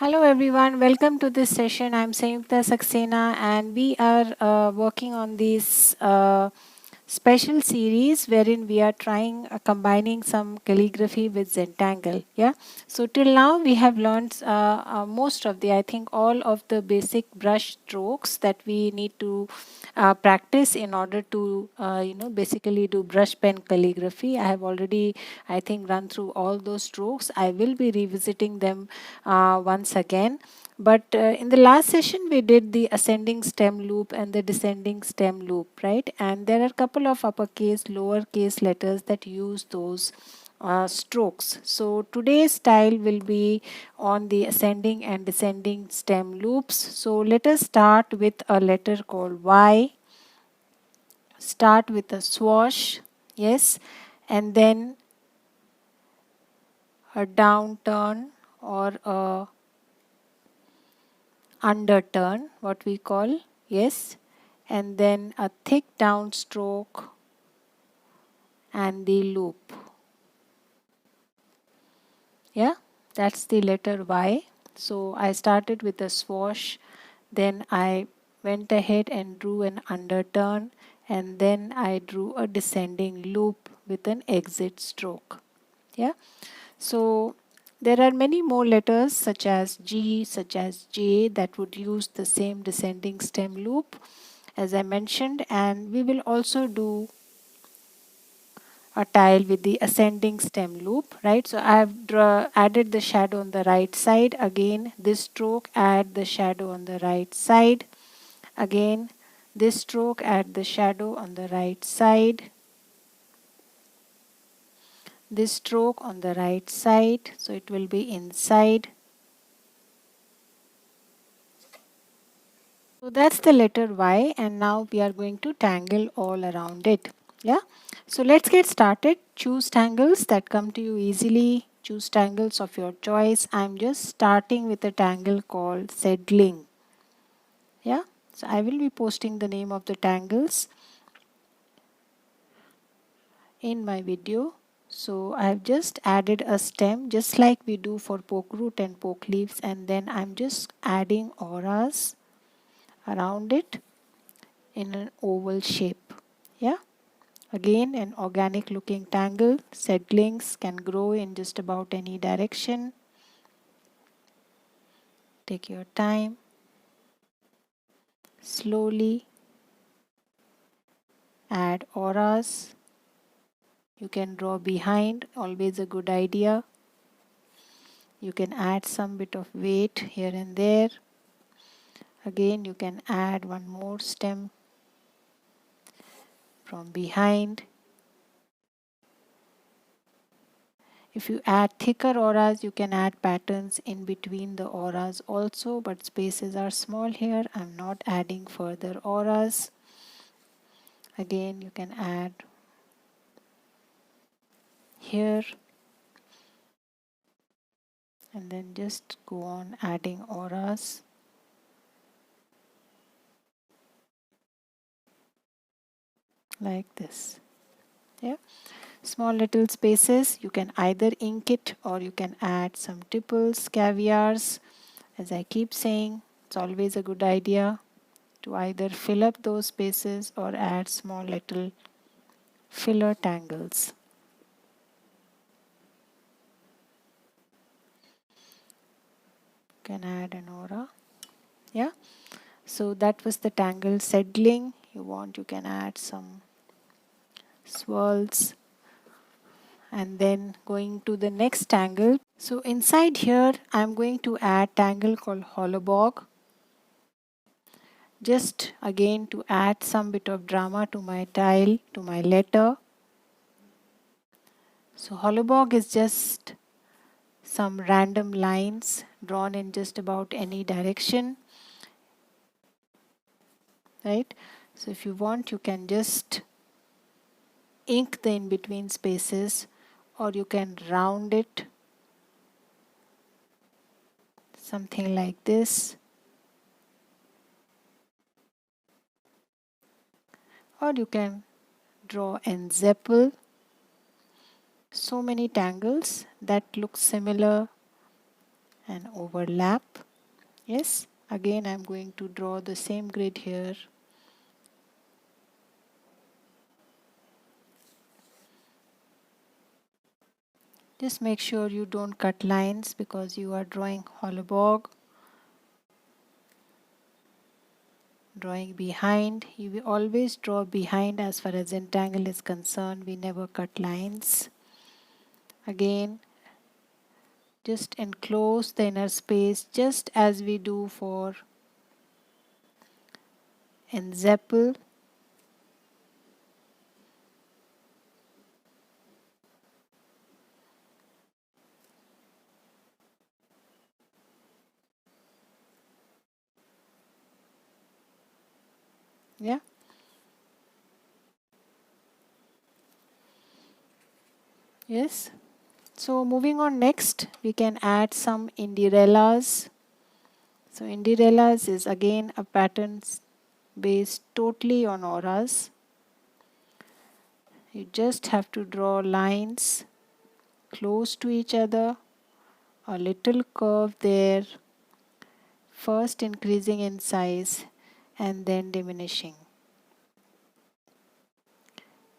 Hello everyone, welcome to this session. I'm Sayukta Saxena and we are working on this special series wherein we are trying combining some calligraphy with Zentangle. Yeah. So till now we have learned most of the, I think all of the basic brush strokes that we need to practice in order to basically do brush pen calligraphy. I have already, I think, run through all those strokes. I will be revisiting them once again. But in the last session, we did the ascending stem loop and the descending stem loop, right? And there are a couple of uppercase, lowercase letters that use those strokes. So today's style will be on the ascending and descending stem loops. So let us start with a letter called Y. Start with a swash, yes, and then a down turn or a underturn, what we call, yes, and then a thick down stroke and the loop. Yeah, that's the letter Y. So I started with a swash, then I went ahead and drew an underturn, and then I drew a descending loop with an exit stroke. Yeah, so there are many more letters such as G, such as J that would use the same descending stem loop as I mentioned, and we will also do a tile with the ascending stem loop, right? So I have added the shadow on the right side. Again, this stroke, add the shadow on the right side. Again, this stroke, add the shadow on the right side. This stroke on the right side, so it will be inside. So that's the letter Y, and now we are going to tangle all around it. Yeah. So let's get started. Choose tangles that come to you easily. Choose tangles of your choice. I'm just starting with a tangle called settling. Yeah. So I will be posting the name of the tangles in my video. So I have just added a stem just like we do for poke root and poke leaves, and then I'm just adding auras around it in an oval shape. Yeah. Again, an organic looking tangle. Seedlings can grow in just about any direction. Take your time. Slowly add auras. You can draw behind, always a good idea. You can add some bit of weight here and there. Again, you can add one more stem from behind. If you add thicker auras, you can add patterns in between the auras also, but spaces are small here. I'm not adding further auras. Again, you can add here and then just go on adding auras. Like this. Yeah. Small little spaces. You can either ink it or you can add some tipples, caviars. As I keep saying, it's always a good idea to either fill up those spaces or add small little filler tangles. You can add an aura. Yeah. So that was the tangle settling. You can add some swirls, and then going to the next tangle. So inside here I'm going to add tangle called hollowbog, just again to add some bit of drama to my tile, to my letter. So hollowbog is just some random lines drawn in just about any direction, right? So if you want, you can just ink the in between spaces, or you can round it something like this, or you can draw an zeppel. So many tangles that look similar and overlap. Yes, again I'm going to draw the same grid here. Just make sure you don't cut lines because you are drawing hollowbog. Drawing behind, you will always draw behind. As far as Zentangle is concerned, we never cut lines. Again, just enclose the inner space just as we do for Enzeppel. Yeah. Yes. So moving on, next we can add some indirellas. So indirellas is again a pattern based totally on auras. You just have to draw lines close to each other, a little curve there, first increasing in size and then diminishing.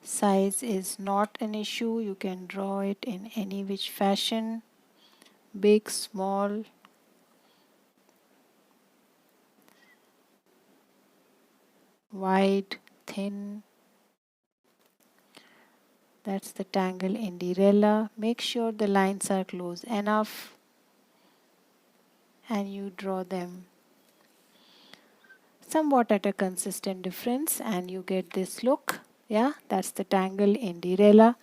Size is not an issue, you can draw it in any which fashion, big, small, wide, thin. That's the Tangle Indirella. Make sure the lines are close enough and you draw them somewhat at a consistent difference and you get this look. Yeah, that's the Tangle Indirella.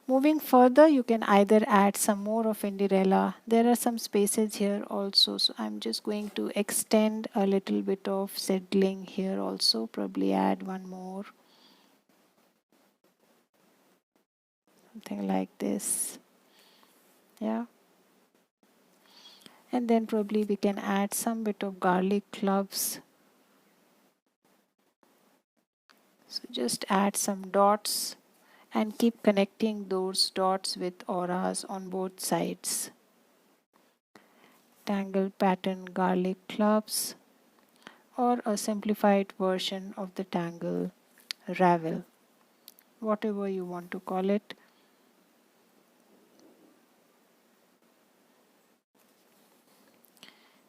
Moving further, you can either add some more of Indirella. There are some spaces here also, so I'm just going to extend a little bit of settling here also, probably add one more, something like this. Yeah, and then probably we can add some bit of garlic cloves. So just add some dots and keep connecting those dots with auras on both sides. Tangle pattern garlic clubs, or a simplified version of the Tangle ravel, whatever you want to call it.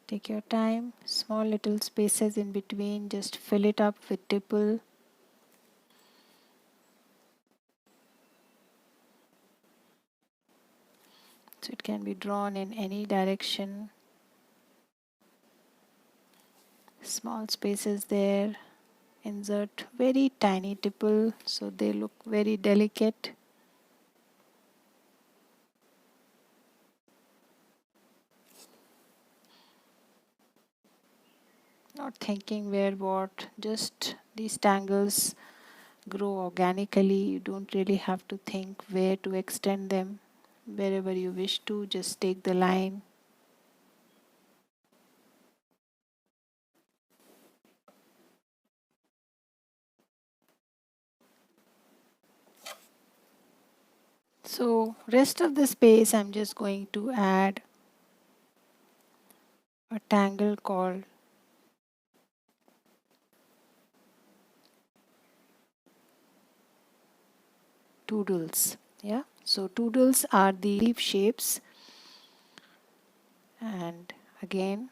Take your time, small little spaces in between, just fill it up with tipple. So it can be drawn in any direction. Small spaces there. Insert very tiny tipple so they look very delicate. Not thinking where what, just these tangles grow organically. You don't really have to think where to extend them. Wherever you wish to, just take the line. So rest of the space I'm just going to add a tangle called toodles. Yeah, so toodles are the leaf shapes, and again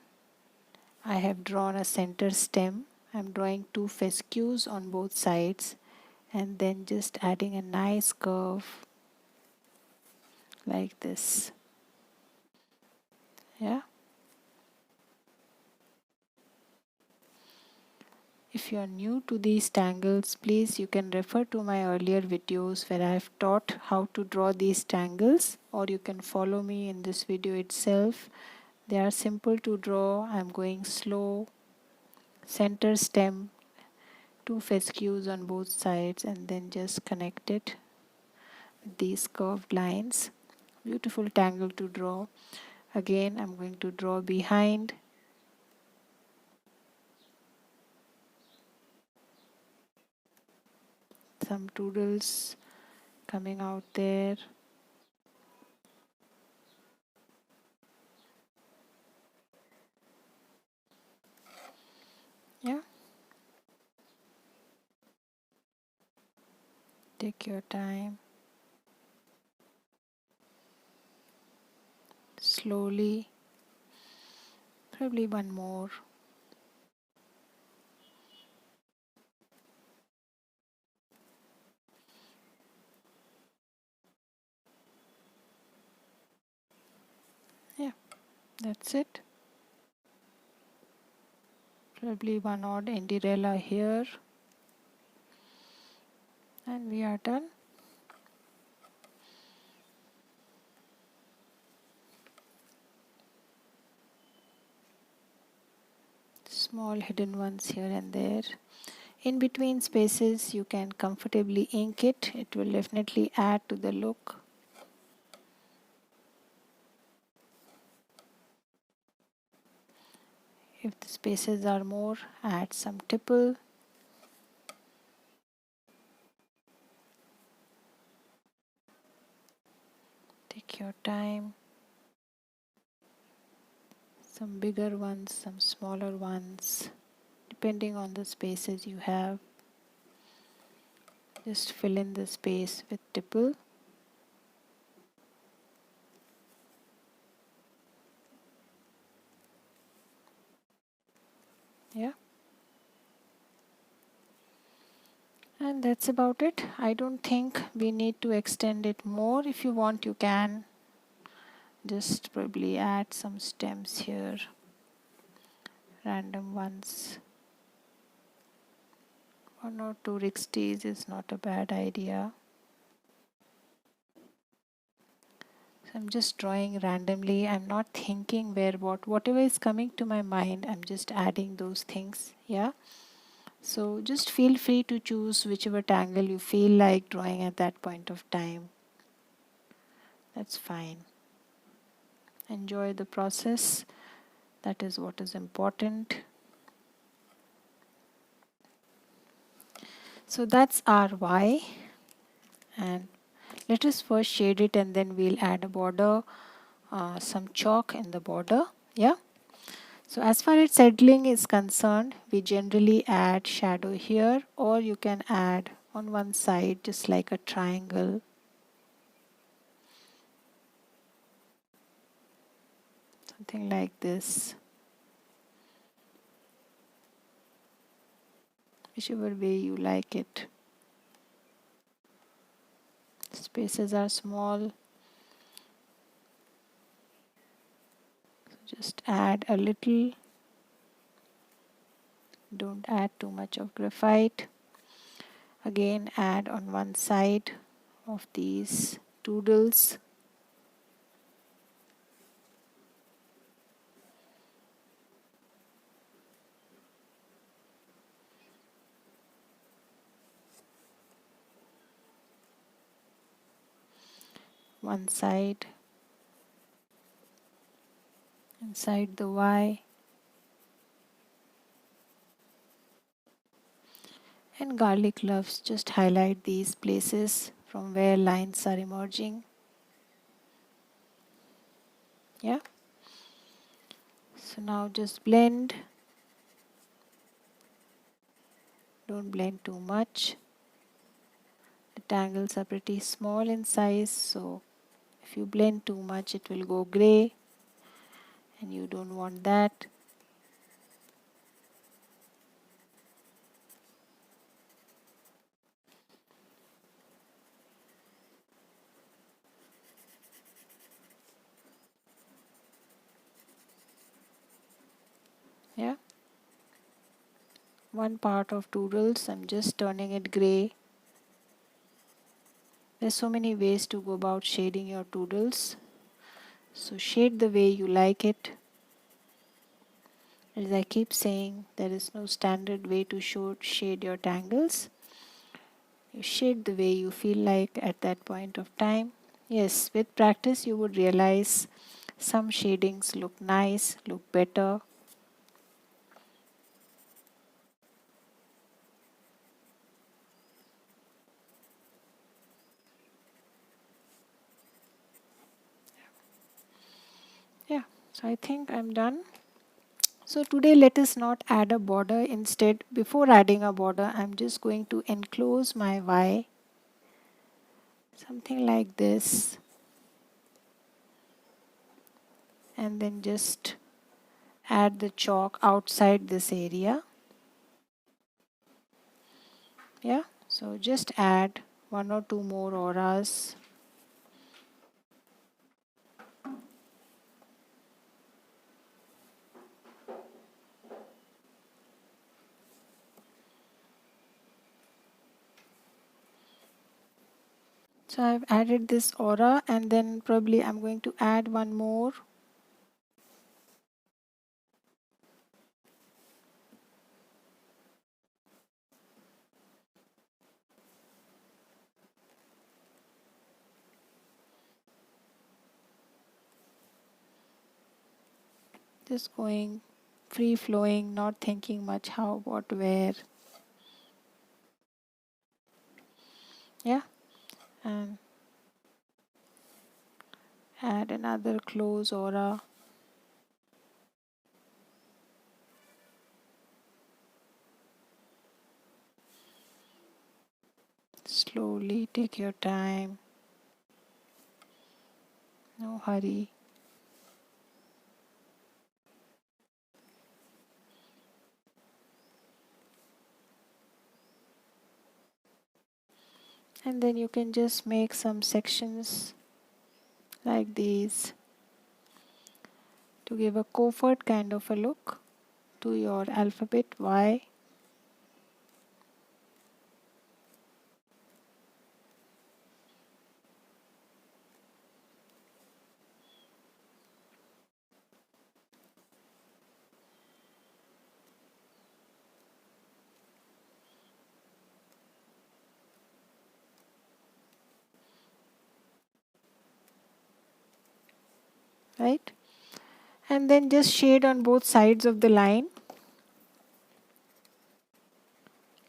I have drawn a center stem. I'm drawing two fescues on both sides and then just adding a nice curve like this. Yeah. If you are new to these tangles, please you can refer to my earlier videos where I have taught how to draw these tangles, or you can follow me in this video itself. They are simple to draw. I'm going slow. Center stem, two fescues on both sides, and then just connect it with these curved lines. Beautiful tangle to draw. Again, I'm going to draw behind. Some toodles coming out there. Take your time. Slowly. Probably one more. Yeah, that's it. Probably one odd indirella here. And we are done. Small hidden ones here and there. In between spaces you can comfortably ink it. It will definitely add to the look. If the spaces are more, add some tipple. Take your time. Some bigger ones, some smaller ones, depending on the spaces you have. Just fill in the space with tipple. Yeah. And that's about it. I don't think we need to extend it more. If you want, you can just probably add some stems here, random ones. 1 or 2 rixties is not a bad idea. So I'm just drawing randomly. I'm not thinking whatever is coming to my mind, I'm just adding those things. Yeah. So just feel free to choose whichever tangle you feel like drawing at that point of time. That's fine. Enjoy the process. That is what is important. So that's our Y, and let us first shade it and then we'll add a border, some chalk in the border. Yeah. So as far as settling is concerned, we generally add shadow here, or you can add on one side just like a triangle. Something like this. Whichever way you like it. Spaces are small. So just add a little. Don't add too much of graphite. Again, add on one side of these doodles. One side inside the Y. And garlic gloves just highlight these places from where lines are emerging. Yeah. So now just blend. Don't blend too much. The tangles are pretty small in size, so if you blend too much it will go gray and you don't want that. Yeah. One part of doodles, I'm just turning it gray. There's so many ways to go about shading your doodles. So shade the way you like it. As I keep saying, there is no standard way to shade your tangles. You shade the way you feel like at that point of time. Yes, with practice you would realize some shadings look nice, look better. Yeah, so I think I'm done. So today let us not add a border. Instead, before adding a border, I'm just going to enclose my Y something like this, and then just add the chalk outside this area. Yeah, so just add one or two more auras. So I've added this aura, and then probably I'm going to add one more. Just going free flowing, not thinking much how, what, where. Yeah, and add another close aura. Slowly take your time, no hurry. And then you can just make some sections like these to give a covert kind of a look to your alphabet Y. Right, and then just shade on both sides of the line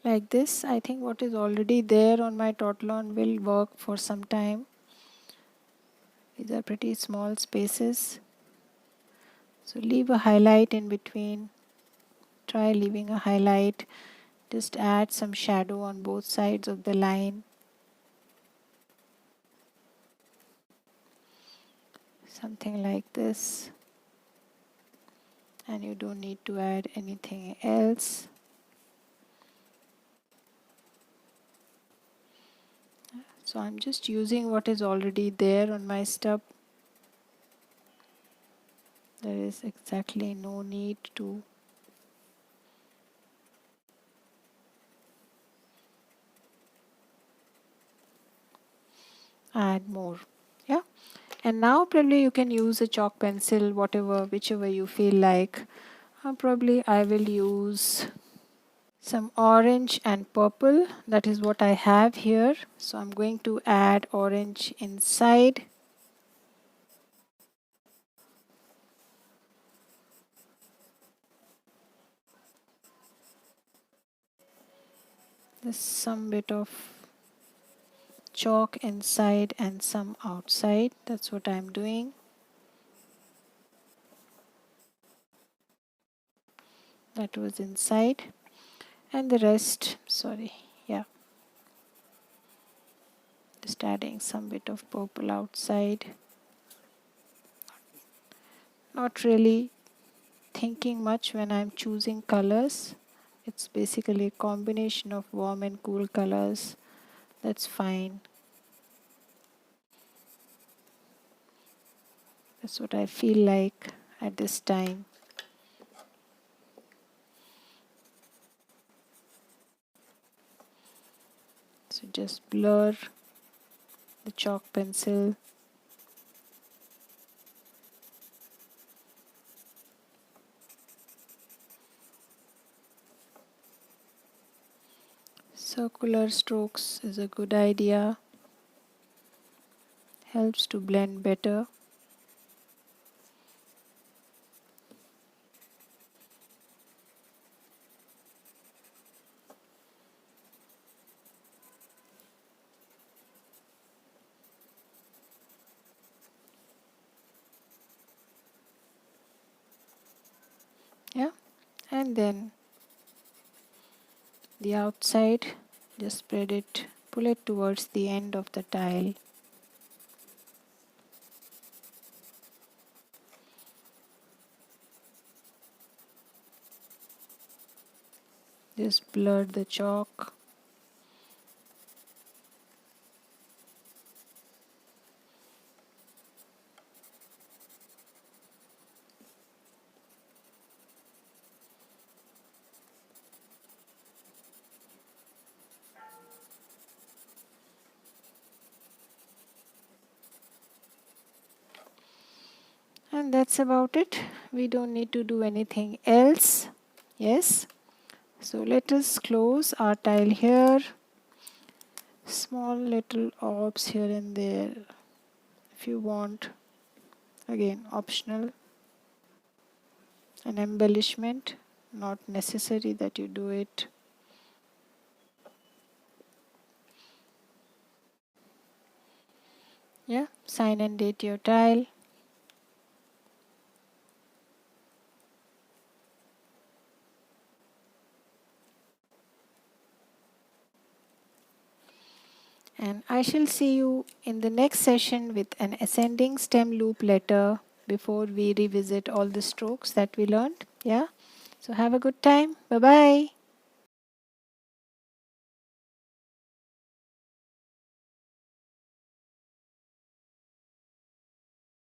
like this. I think what is already there on my tortillon will work for some time. These are pretty small spaces, so leave a highlight in between. Try leaving a highlight. Just add some shadow on both sides of the line, something like this, and you don't need to add anything else. So I'm just using what is already there on my stub. There is exactly no need to add more. Yeah, and now probably you can use a chalk pencil, whatever, whichever you feel like. Probably I will use some orange and purple. That is what I have here. So I'm going to add orange inside. There's some bit of chalk inside and some outside. That's what I'm doing. That was inside, and the rest, sorry, yeah, just adding some bit of purple outside. Not really thinking much when I'm choosing colors. It's basically a combination of warm and cool colors. That's fine. That's what I feel like at this time. So just blur the chalk pencil. Circular strokes is a good idea. Helps to blend better. Yeah, and then the outside, just spread it Pull it towards the end of the tile. Just blur the chalk. And that's about it. We don't need to do anything else. Yes. So let us close our tile here. Small little orbs here and there if you want. Again, optional. An embellishment. Not necessary that you do it. Yeah. Sign and date your tile. And I shall see you in the next session with an ascending stem loop letter before we revisit all the strokes that we learned. Yeah. So have a good time. Bye bye.